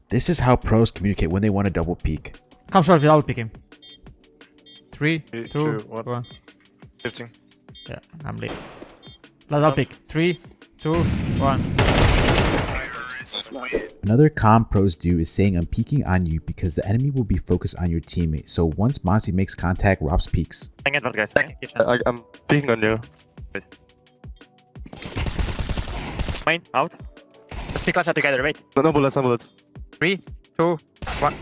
This is how pros communicate when they want to double peek. Come short, I'll pick him. 3, 3, 2, 2, 1. 1. 15. Yeah, I'm late. I'll pick. 3, 2, 1. Another calm pros do is saying I'm peeking on you because the enemy will be focused on your teammate. So once Monty makes contact, Robs peeks. Hang in, guys. I'm peeking on you. Main, out. Let's pick clutch together, wait. No bullets, no bullets. 3, 2, 1.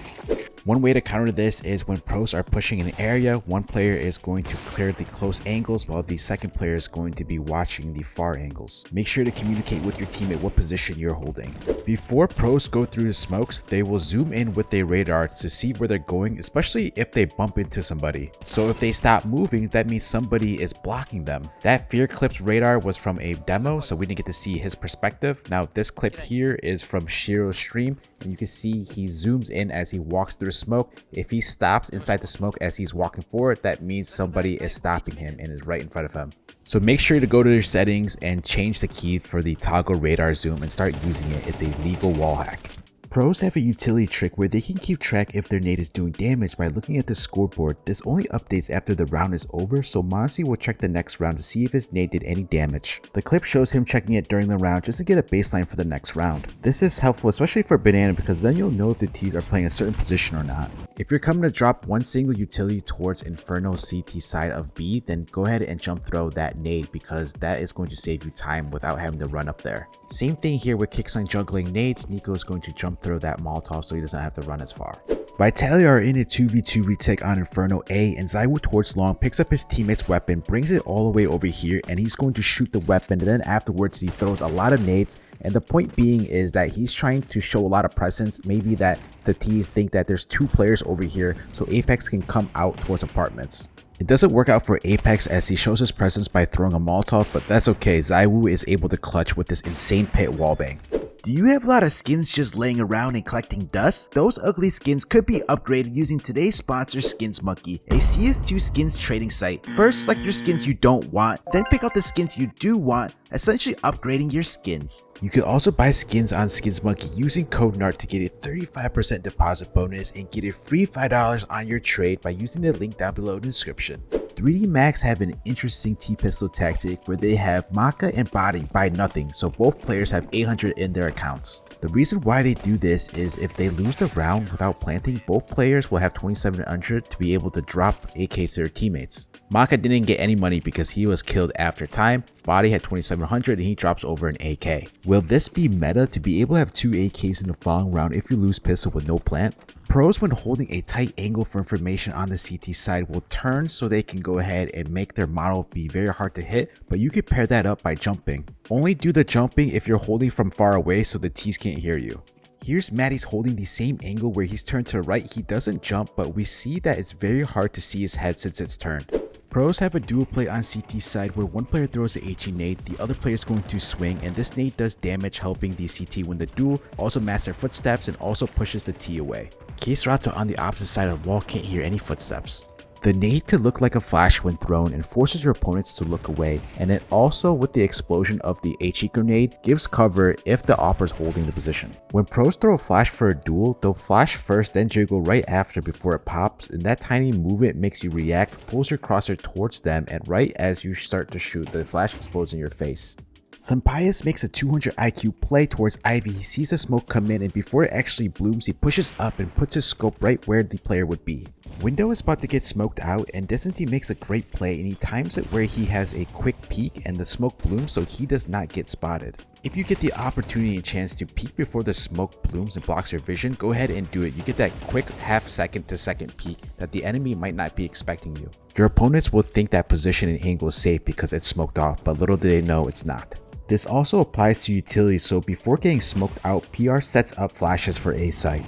One way to counter this is when pros are pushing an area, one player is going to clear the close angles while the second player is going to be watching the far angles. Make sure to communicate with your teammate what position you're holding. Before pros go through the smokes, they will zoom in with their radar to see where they're going, especially if they bump into somebody. So if they stop moving, that means somebody is blocking them. That Fear Clip's radar was from a demo, so we didn't get to see his perspective. Now this clip here is from Shiro's stream, and you can see he zooms in as he walks through the smoke. If he stops inside the smoke as he's walking forward, that means somebody is stopping him and is right in front of him. So make sure to go to your settings and change the key for the toggle radar zoom and start using it. It's a legal wall hack. Pros have a utility trick where they can keep track if their nade is doing damage by looking at the scoreboard. This only updates after the round is over, so Monty will check the next round to see if his nade did any damage. The clip shows him checking it during the round just to get a baseline for the next round. This is helpful especially for Banana because then you'll know if the T's are playing a certain position or not. If you're coming to drop one single utility towards Inferno CT side of B, then go ahead and jump throw that nade because that is going to save you time without having to run up there. Same thing here with Kicks on juggling nades. Nico is going to jump throw that Molotov so he doesn't have to run as far. Vitalia are in a 2v2 retake on Inferno A, and Zywoo towards long picks up his teammate's weapon, brings it all the way over here, and he's going to shoot the weapon, and then afterwards he throws a lot of nades. And the point being is that he's trying to show a lot of presence, maybe that the T's think that there's two players over here so Apex can come out towards apartments. It doesn't work out for Apex as he shows his presence by throwing a Molotov, but that's okay. Zywoo is able to clutch with this insane pit wallbang. Do you have a lot of skins just laying around and collecting dust? Those ugly skins could be upgraded using today's sponsor, Skins Monkey, a CS2 skins trading site. First, select your skins you don't want, then pick out the skins you do want, essentially upgrading your skins. You can also buy skins on Skins Monkey using code NART to get a 35% deposit bonus and get a free $5 on your trade by using the link down below in the description. 3D Max have an interesting T-pistol tactic where they have Maka and Body buy nothing, so both players have 800 in their accounts. The reason why they do this is if they lose the round without planting, both players will have 2700 to be able to drop AKs to their teammates. Maka didn't get any money because he was killed after time. Body had 2700 and he drops over an AK. Will this be meta to be able to have 2 AKs in the following round if you lose pistol with no plant? Pros, when holding a tight angle for information on the CT side, will turn so they can go ahead and make their model be very hard to hit, but you can pair that up by jumping. Only do the jumping if you're holding from far away so the T's can't hear you. Here's Maddie's holding the same angle where he's turned to the right. He doesn't jump, but we see that it's very hard to see his head since it's turned. Pros have a dual play on CT side where one player throws a HE nade, the other player is going to swing, and this nade does damage, helping the CT win the duel, also masks their footsteps, and also pushes the T away. Case Rato on the opposite side of the wall can't hear any footsteps. The nade could look like a flash when thrown and forces your opponents to look away, and it also, with the explosion of the HE grenade, gives cover if the opper is holding the position. When pros throw a flash for a duel, they'll flash first then jiggle right after before it pops, and that tiny movement makes you react, pulls your crosshair towards them, and right as you start to shoot, the flash explodes in your face. Sampaias makes a 200 IQ play towards Ivy. He sees the smoke come in, and before it actually blooms, he pushes up and puts his scope right where the player would be. Window is about to get smoked out, and Disney makes a great play, and he times it where he has a quick peek and the smoke blooms so he does not get spotted. If you get the opportunity and chance to peek before the smoke blooms and blocks your vision, go ahead and do it. You get that quick half second to second peek that the enemy might not be expecting you. Your opponents will think that position and angle is safe because it's smoked off, but little do they know it's not. This also applies to utilities, so before getting smoked out, PR sets up flashes for A site.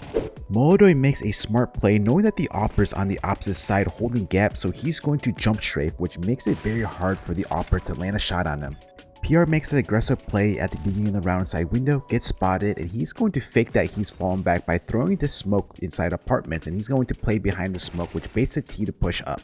Molodoi makes a smart play knowing that the opper is on the opposite side holding gap, so he's going to jump strafe, which makes it very hard for the opper to land a shot on him. PR makes an aggressive play at the beginning of the round side window, gets spotted, and he's going to fake that he's fallen back by throwing the smoke inside apartments, and he's going to play behind the smoke, which baits the T to push up.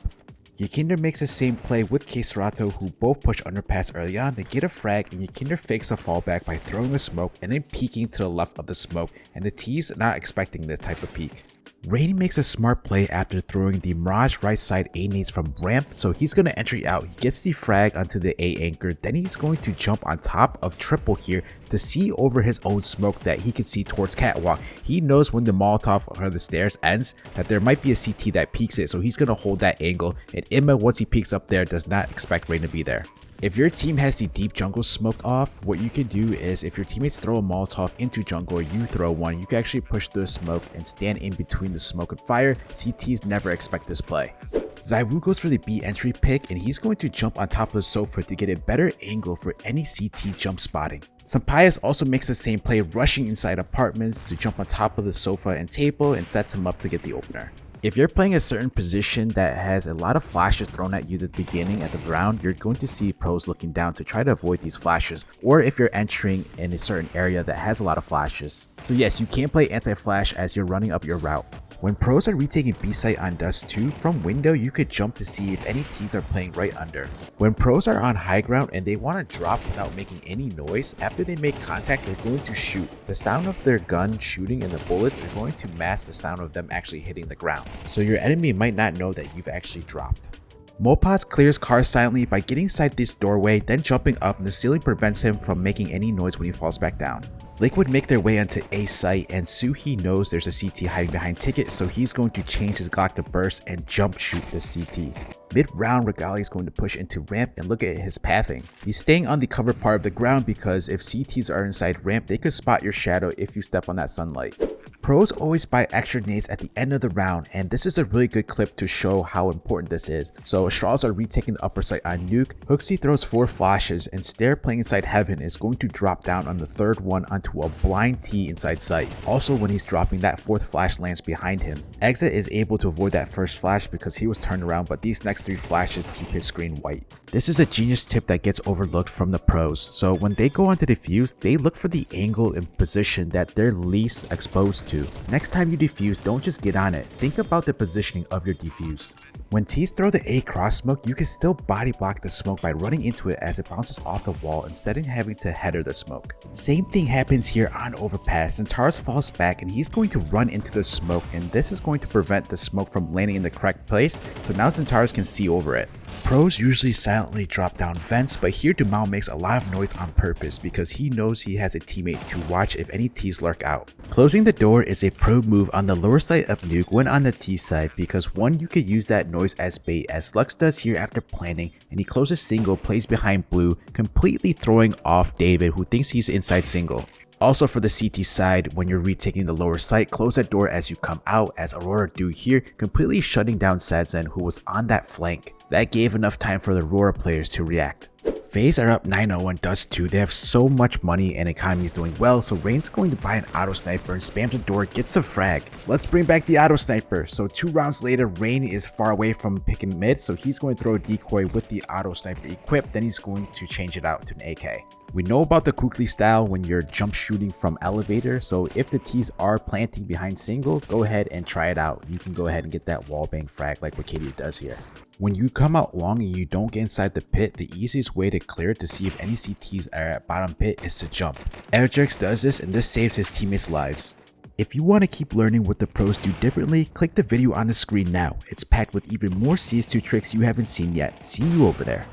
Yakinder makes the same play with Keserato, who both push underpass early on. They get a frag, and Yakinder fakes a fallback by throwing the smoke and then peeking to the left of the smoke, and the T's not expecting this type of peek. Rain makes a smart play after throwing the Mirage right side A nades from ramp, so he's going to entry out. He gets the frag onto the A anchor, then he's going to jump on top of triple here to see over his own smoke that he can see towards catwalk. He knows when the Molotov or the stairs ends that there might be a CT that peeks it, so he's going to hold that angle, and Imma, once he peeks up there, does not expect Rain to be there. If your team has the deep jungle smoked off, what you can do is if your teammates throw a Molotov into jungle or you throw one, you can actually push through the smoke and stand in between the smoke and fire. CTs never expect this play. Zywoo goes for the B entry pick, and he's going to jump on top of the sofa to get a better angle for any CT jump spotting. Sampayas also makes the same play, rushing inside apartments to jump on top of the sofa and table, and sets him up to get the opener. If you're playing a certain position that has a lot of flashes thrown at you at the beginning of the round, you're going to see pros looking down to try to avoid these flashes, or if you're entering in a certain area that has a lot of flashes. So yes, you can play anti-flash as you're running up your route. When pros are retaking B site on Dust 2, from window you could jump to see if any T's are playing right under. When pros are on high ground and they want to drop without making any noise, after they make contact they're going to shoot. The sound of their gun shooting and the bullets are going to mask the sound of them actually hitting the ground, so your enemy might not know that you've actually dropped. Mopaz clears cars silently by getting inside this doorway, then jumping up, and the ceiling prevents him from making any noise when he falls back down. Liquid make their way onto A site, and Suhi knows there's a CT hiding behind Ticket, so he's going to change his Glock to burst and jump shoot the CT. Mid-round, Regali is going to push into ramp, and look at his pathing. He's staying on the cover part of the ground because if CTs are inside ramp, they could spot your shadow if you step on that sunlight. Pros always buy extra nades at the end of the round, and this is a really good clip to show how important this is. So Straws are retaking the upper site on Nuke, Hooksy throws 4 flashes, and Stare playing inside Heaven is going to drop down on the third one onto a blind T inside site. Also, when he's dropping, that 4th flash lands behind him. Exit is able to avoid that first flash because he was turned around, but these next 3 flashes keep his screen white. This is a genius tip that gets overlooked from the pros, so when they go on to defuse, they look for the angle and position that they're least exposed to. Next time you defuse, don't just get on it, think about the positioning of your defuse. When T's throw the A cross smoke, you can still body block the smoke by running into it as it bounces off the wall instead of having to header the smoke. Same thing happens here on overpass, and Tars falls back and he's going to run into the smoke, and this is going to prevent the smoke from landing in the correct place, so now Centaurus can see over it. Pros usually silently drop down vents, but here Dumao makes a lot of noise on purpose because he knows he has a teammate to watch if any T's lurk out. Closing the door is a pro move on the lower side of Nuke when on the T side because one, you could use that noise as bait as Lux does here after planting, and he closes single, plays behind blue, completely throwing off David who thinks he's inside single. Also for the CT side, when you're retaking the lower site, close that door as you come out as Aurora do here, completely shutting down Sadzen who was on that flank. That gave enough time for the Aurora players to react. FaZe are up 9-0 on Dust 2. They have so much money and economy is doing well, so Rain's going to buy an auto sniper and spams the door, gets a frag. Let's bring back the auto sniper. So 2 rounds later, Rain is far away from picking mid, so he's going to throw a decoy with the auto sniper equipped, then he's going to change it out to an AK. We know about the Kukli style when you're jump shooting from elevator, so if the T's are planting behind single, go ahead and try it out. You can go ahead and get that wallbang frag like what Katie does here. When you come out long and you don't get inside the pit, the easiest way to clear it to see if any CTs are at bottom pit is to jump. Airjix does this and this saves his teammates' lives. If you want to keep learning what the pros do differently, click the video on the screen now. It's packed with even more CS2 tricks you haven't seen yet. See you over there.